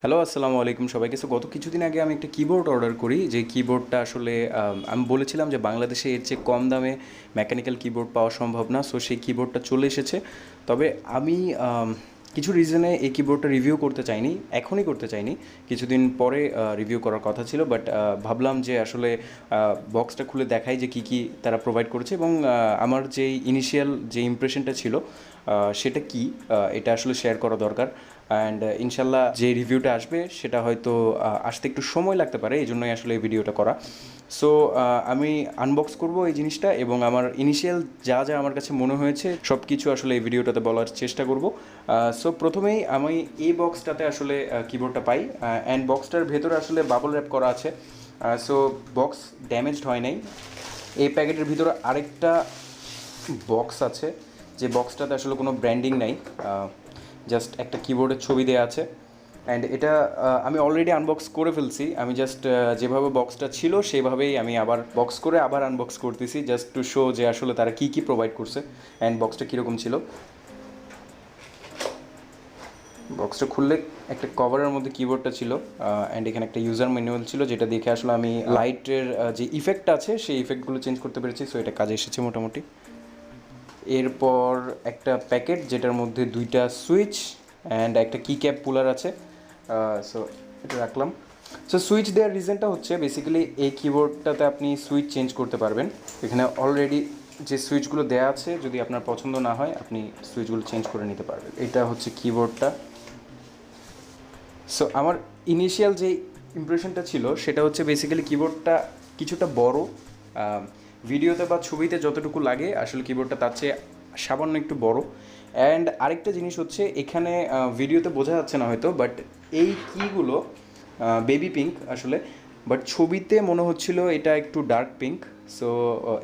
Hello, আসসালামু আলাইকুম সবাইকে। সো গত কিছুদিন আগে আমি একটা কিবোর্ড অর্ডার করি, যে কিবোর্ডটা আসলে আমি বলেছিলাম যে বাংলাদেশে এর চেয়ে কম দামে মেকানিক্যাল কিবোর্ড পাওয়া সম্ভব না। সো সেই কিবোর্ডটা চলে এসেছে। তবে আমি কিছু রিজনে এই কিবোর্ডটা রিভিউ করতে চাইনি, এখনই করতে চাইনি, কিছুদিন পরে রিভিউ করার কথা ছিল। বাট ভাবলাম যে আসলে বক্সটা খুলে দেখাই যে কী কী তারা প্রোভাইড করেছে, এবং আমার যে ইনিশিয়াল যে ইমপ্রেশনটা ছিল সেটা কি, এটা আসলে শেয়ার করা দরকার। অ্যান্ড ইনশাল্লাহ যে রিভিউটা আসবে সেটা হয়তো আসতে একটু সময় লাগতে পারে, এই জন্যই আসলে এই ভিডিওটা করা। সো আমি আনবক্স করব এই জিনিসটা, এবং আমার ইনিশিয়াল যা যা আমার কাছে মনে হয়েছে সব কিছু আসলে এই ভিডিওটাতে বলার চেষ্টা করব। সো প্রথমেই আমি এই বক্সটাতে আসলে কিবোর্ডটা পাই, অ্যান্ড বক্সটার ভেতরে আসলে বাবল র্যাপ করা আছে। সো বক্স ড্যামেজড হয় নাই। এই প্যাকেটের ভিতরে আরেকটা বক্স আছে, যে বক্সটাতে আসলে কোনো ব্র্যান্ডিং নাই, জাস্ট একটা কিবোর্ডের ছবি দেওয়া আছে। অ্যান্ড এটা আমি অলরেডি আনবক্স করে ফেলছি। আমি জাস্ট যেভাবে বক্সটা ছিল সেভাবেই আমি আবার বক্স করে আবার আনবক্স করতেছি, জাস্ট টু শো যে আসলে তারা কী কী প্রোভাইড করছে অ্যান্ড বক্সটা কীরকম ছিল। বক্সটা খুললে একটা কভারের মধ্যে কিবোর্ডটা ছিল, অ্যান্ড এখানে একটা ইউজার ম্যানুয়াল ছিল, যেটা দেখে আসলে আমি লাইটের যে ইফেক্ট আছে সেই ইফেক্টগুলো চেঞ্জ করতে পেরেছি। সো এটা কাজে এসেছে মোটামুটি। এরপর একটা প্যাকেট, যেটার মধ্যে দুইটা সুইচ অ্যান্ড একটা কি ক্যাপ পুলার আছে। সো এটা রাখলাম। সো সুইচ দেওয়ার রিজনটা হচ্ছে বেসিক্যালি এই কিবোর্ডটাতে আপনি সুইচ চেঞ্জ করতে পারবেন। এখানে অলরেডি যে সুইচগুলো দেওয়া আছে, যদি আপনার পছন্দ না হয় আপনি সুইচগুলো চেঞ্জ করে নিতে পারবেন। এটা হচ্ছে কিবোর্ডটা। সো আমার ইনিশিয়াল যে ইমপ্রেশনটা ছিল সেটা হচ্ছে বেসিক্যালি কিবোর্ডটা কিছুটা বড়। ভিডিওতে বা ছবিতে যতটুকু লাগে আসলে কিবোর্ডটা তার চেয়ে সামান্য একটু বড়। অ্যান্ড আরেকটা জিনিস হচ্ছে, এখানে ভিডিওতে বোঝা যাচ্ছে না হয়তো, বাট এই কিগুলো বেবি পিঙ্ক আসলে, বাট ছবিতে মনে হচ্ছিল এটা একটু ডার্ক পিঙ্ক। সো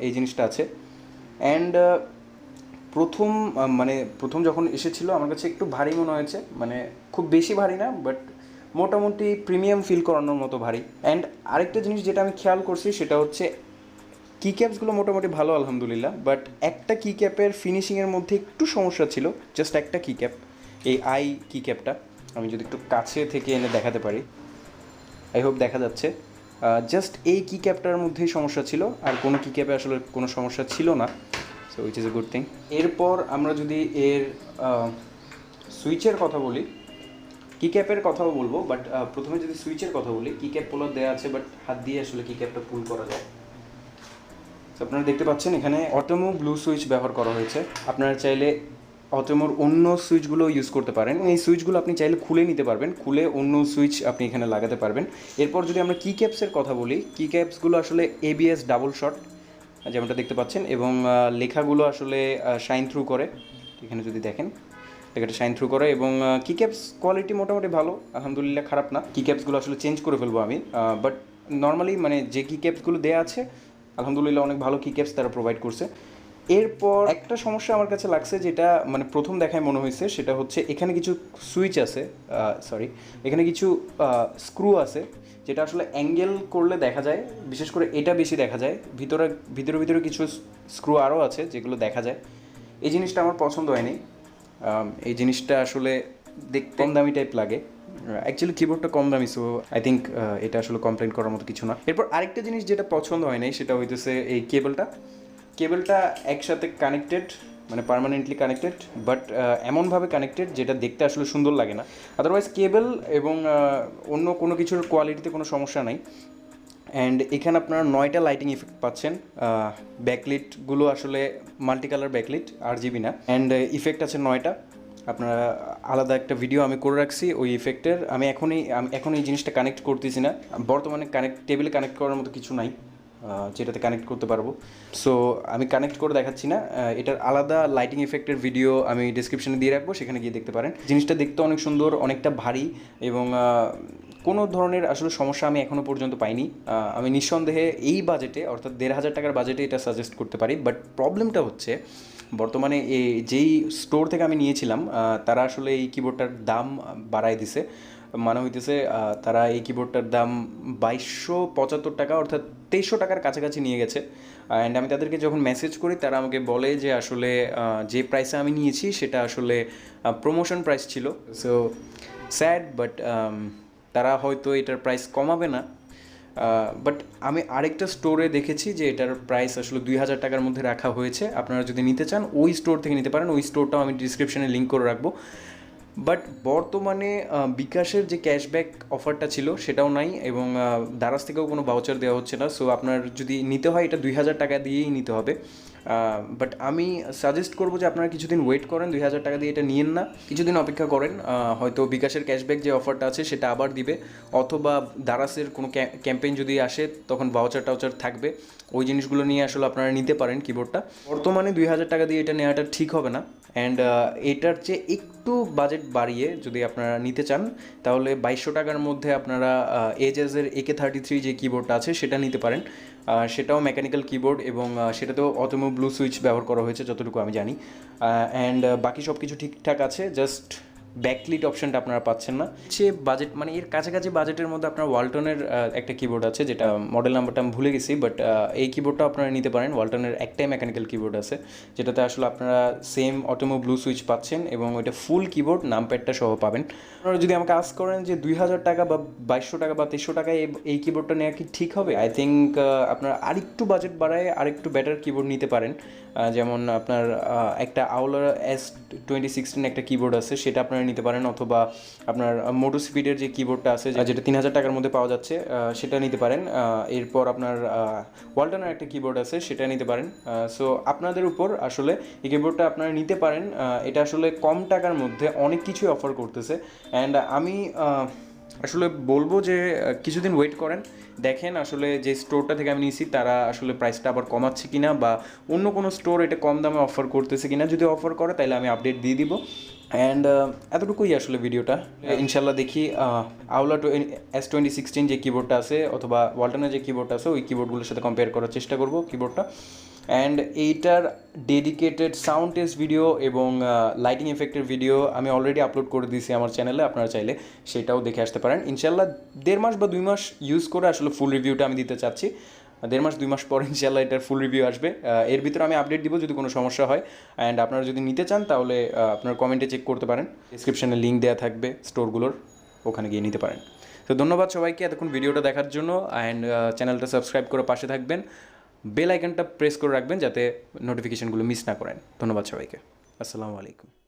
এই জিনিসটা আছে। অ্যান্ড প্রথম যখন এসেছিলো আমার কাছে একটু ভারী মনে হয়েছে, মানে খুব বেশি ভারী না, বাট মোটামুটি প্রিমিয়াম ফিল করানোর মতো ভারী। অ্যান্ড আরেকটা জিনিস যেটা আমি খেয়াল করছি সেটা হচ্ছে কি ক্যাপসগুলো মোটামুটি ভালো আলহামদুলিল্লাহ, বাট একটা কি ক্যাপের ফিনিশিংয়ের মধ্যে একটু সমস্যা ছিল। জাস্ট একটা কি ক্যাপ, এই আই কি ক্যাপটা আমি যদি একটু কাছে থেকে এনে দেখাতে পারি, আই হোপ দেখা যাচ্ছে। জাস্ট এই কি ক্যাপটার মধ্যেই সমস্যা ছিল, আর কোনো কি ক্যাপে আসলে কোনো সমস্যা ছিল না। So which is a good thing. এরপর আমরা যদি এর সুইচের কথা বলি, কি ক্যাপের কথাও বলবো, বাট প্রথমে যদি সুইচের কথা বলি, কি ক্যাপ পুলার দেওয়া আছে, বাট হাত দিয়ে আসলে কি ক্যাপটা পুল করা যায়। তো আপনারা দেখতে পাচ্ছেন এখানে অটোমো ব্লু সুইচ ব্যবহার করা হয়েছে। আপনারা চাইলে অটোমোর অন্য সুইচগুলো ইউজ করতে পারেন। এই সুইচগুলো আপনি চাইলে খুলে নিতে পারবেন, খুলে অন্য সুইচ আপনি এখানে লাগাতে পারবেন। এরপর যদি আমরা কি ক্যাপসের কথা বলি, কি ক্যাপসগুলো আসলে এবিএস ডাবল শট যেমনটা দেখতে পাচ্ছেন, এবং লেখাগুলো আসলে শাইন থ্রু করে। এখানে যদি দেখেন লেখাটা শাইন থ্রু করে, এবং কি ক্যাপস কোয়ালিটি মোটামুটি ভালো আলহামদুলিল্লাহ, খারাপ না। কি ক্যাপসগুলো আসলে চেঞ্জ করে ফেলবো আমি, বাট নর্মালি মানে যে কি ক্যাপসগুলো দেওয়া আছে আলহামদুলিল্লাহ অনেক ভালো কি ক্যাপস তারা প্রোভাইড করছে। এরপর একটা সমস্যা আমার কাছে লাগছে, যেটা মানে প্রথম দেখায় মনে হয়েছে, সেটা হচ্ছে এখানে কিছু সুইচ আছে, এখানে কিছু স্ক্রু আছে, যেটা আসলে অ্যাঙ্গেল করলে দেখা যায়, বিশেষ করে এটা বেশি দেখা যায়। ভিতরে ভিতরে কিছু স্ক্রু আরও আছে যেগুলো দেখা যায়। এই জিনিসটা আমার পছন্দ হয়নি। এই জিনিসটা আসলে দেখতে কম দামি টাইপ লাগে। অ্যাকচুয়ালি কিবোর্ডটা কম দামি, সো আই থিঙ্ক এটা আসলে কমপ্লেন করার মতো কিছু না। এরপর আরেকটা জিনিস যেটা পছন্দ হয় নাই সেটা হইতেছে এই কেবলটা একসাথে কানেক্টেড, মানে পার্মানেন্টলি কানেক্টেড, বাট এমনভাবে কানেক্টেড যেটা দেখতে আসলে সুন্দর লাগে না। আদারওয়াইজ কেবল এবং অন্য কোনো কিছুর কোয়ালিটিতে কোনো সমস্যা নাই। অ্যান্ড এখানে আপনারা 9টা লাইটিং ইফেক্ট পাচ্ছেন। ব্যাকলিটগুলো আসলে মাল্টি কালার ব্যাকলিট, RGB না। অ্যান্ড ইফেক্ট আছে 9টা। আপনারা আলাদা একটা ভিডিও আমি করে রাখছি ওই ইফেক্টের। আমি এখন এই জিনিসটা কানেক্ট করতেছি না, বর্তমানে টেবিলে কানেক্ট করার মতো কিছু নাই যেটাতে কানেক্ট করতে পারবো। সো আমি কানেক্ট করে দেখাচ্ছি না। এটার আলাদা লাইটিং ইফেক্টের ভিডিও আমি ডিসক্রিপশনে দিয়ে রাখবো, সেখানে গিয়ে দেখতে পারেন। জিনিসটা দেখতে অনেক সুন্দর, অনেকটা ভারী, এবং কোনো ধরনের আসলে সমস্যা আমি এখনও পর্যন্ত পাইনি। আমি নিঃসন্দেহে এই বাজেটে, অর্থাৎ 1500 টাকার বাজেটে এটা সাজেস্ট করতে পারি। বাট প্রবলেমটা হচ্ছে বর্তমানে যেই স্টোর থেকে আমি নিয়েছিলাম তারা আসলে এই কিবোর্ডটার দাম বাড়ায় দিছে। মানে হইতেছে তারা এই কিবোর্ডটার দাম 2275 টাকা, অর্থাৎ 2300 টাকার কাছাকাছি নিয়ে গেছে। অ্যান্ড আমি তাদেরকে যখন মেসেজ করি তারা আমাকে বলে যে আসলে যে প্রাইসে আমি নিয়েছি সেটা আসলে প্রমোশন প্রাইস ছিল। সো স্যাড, বাট তারা হয়তো এটার প্রাইস কমাবে না, বাট আমি আরেকটা স্টোরে দেখেছি যে এটার প্রাইস আসলে 2,000 টাকার মধ্যে রাখা হয়েছে। আপনারা যদি নিতে চান ওই স্টোর থেকে নিতে পারেন, ওই স্টোরটাও আমি ডিসক্রিপশনে লিঙ্ক করে রাখবো। বাট বর্তমানে বিকাশের যে ক্যাশব্যাক অফারটা ছিল সেটাও নাই, এবং দারাজ থেকেও কোনো ভাউচার দেওয়া হচ্ছে না। সো আপনার যদি নিতে হয় এটা 2,000 টাকা দিয়েই নিতে হবে। বাট আমি সাজেস্ট করবো যে আপনারা কিছুদিন ওয়েট করেন, 2,000 টাকা দিয়ে এটা নিয়েন না, কিছুদিন অপেক্ষা করেন। হয়তো বিকাশের ক্যাশব্যাক যে অফারটা আছে সেটা আবার দিবে, অথবা দারাজের কোনো ক্যাম্পেইন যদি আসে তখন ভাউচার টাউচার থাকবে, ওই জিনিসগুলো নিয়ে আসলে আপনারা নিতে পারেন কিবোর্ডটা। বর্তমানে 2,000 টাকা দিয়ে এটা নেওয়াটা ঠিক হবে না। অ্যান্ড এটার চেয়ে একটু বাজেট বাড়িয়ে যদি আপনারা নিতে চান তাহলে 2,200 টাকার মধ্যে আপনারা এজেসের AK33 যে কিবোর্ডটা আছে সেটা নিতে পারেন। সেটাও মেকানিক্যাল কিবোর্ড, এবং সেটাতেও অটোমো ব্লু সুইচ ব্যবহার করা হয়েছে যতটুকু আমি জানি। অ্যান্ড বাকি সব কিছু ঠিকঠাক আছে, জাস্ট ব্যাকলিট অপশনটা আপনারা পাচ্ছেন না। সে বাজেট মানে এর কাছাকাছি বাজেটের মধ্যে আপনার ওয়ালটনের একটা কিবোর্ড আছে, যেটা মডেল নাম্বারটা আমি ভুলে গেছি, বাট এই কিবোর্ডটা আপনারা নিতে পারেন। ওয়ালটনের একটাই মেকানিক্যাল কিবোর্ড আছে যেটাতে আসলে আপনারা সেম অটোমো ব্লু সুইচ পাচ্ছেন, এবং ওইটা ফুল কিবোর্ড নামপ্যাডটা সহ পাবেন। আপনারা যদি আমাকে আস্ক করেন যে 2,000 টাকা বা 2,200 টাকা বা 300 টাকায় এই কিবোর্ডটা নেওয়া কি ঠিক হবে, আই থিঙ্ক আপনারা আরেকটু বাজেট বাড়ায় আরেকটু বেটার কিবোর্ড নিতে পারেন। যেমন আপনার একটা আউলার S2016 একটা কিবোর্ড আছে, সেটা আপনারা নিতে পারেন, অথবা আপনার মোটো স্পিডের যে কিবোর্ডটা আছে যেটা 3,000 টাকার মধ্যে পাওয়া যাচ্ছে সেটা নিতে পারেন। এরপর আপনার ওয়ালটনের একটা কিবোর্ড আছে সেটা নিতে পারেন। সো আপনাদের উপর আসলে এই কিবোর্ডটা আপনারা নিতে পারেন। এটা আসলে কম টাকার মধ্যে অনেক কিছুই অফার করতেছে। অ্যান্ড আমি আসলে বলবো যে কিছুদিন ওয়েট করেন, দেখেন আসলে যে স্টোরটা থেকে আমি নিয়েছি তারা আসলে প্রাইসটা আবার কমাচ্ছে কিনা, বা অন্য কোনো স্টোর এটা কম দামে অফার করতেছে কিনা। যদি অফার করে তাহলে আমি আপডেট দিয়ে দিব। অ্যান্ড এতটুকুই আসলে ভিডিওটা। ইনশাল্লাহ দেখি আউলা S2016 যে কিবোর্ডটা আছে অথবা ওয়ালটনের যে কিবোর্ডটা আছে ওই কিবোর্ডগুলোর সাথে কম্পেয়ার করার চেষ্টা করব কিবোর্ডটা। অ্যান্ড এইটার ডেডিকেটেড সাউন্ড টেস্ট ভিডিও এবং লাইটিং এফেক্টের ভিডিও আমি অলরেডি আপলোড করে দিয়েছি আমার চ্যানেলে, আপনারা চাইলে সেটাও দেখে আসতে পারেন। ইনশাল্লাহ 1.5 মাস বা 2 মাস ইউজ করে আসলে ফুল রিভিউটা আমি দিতে চাচ্ছি। 1.5 মাস 2 মাস পর ইনশাল্লাহ এটার ফুল রিভিউ আসবে। এর ভিতরে আমি আপডেট দিব যদি কোনো সমস্যা হয়। অ্যান্ড আপনারা যদি নিতে চান তাহলে আপনার কমেন্টে চেক করতে পারেন, ডিসক্রিপশানে লিঙ্ক দেওয়া থাকবে স্টোরগুলোর, ওখানে গিয়ে নিতে পারেন। তো ধন্যবাদ সবাইকে এতক্ষণ ভিডিওটা দেখার জন্য। অ্যান্ড চ্যানেলটা সাবস্ক্রাইব করে পাশে থাকবেন, বেল আইকনটা প্রেস করে রাখবেন যাতে নোটিফিকেশনগুলো মিস না করেন। ধন্যবাদ সবাইকে, আসসালামু আলাইকুম।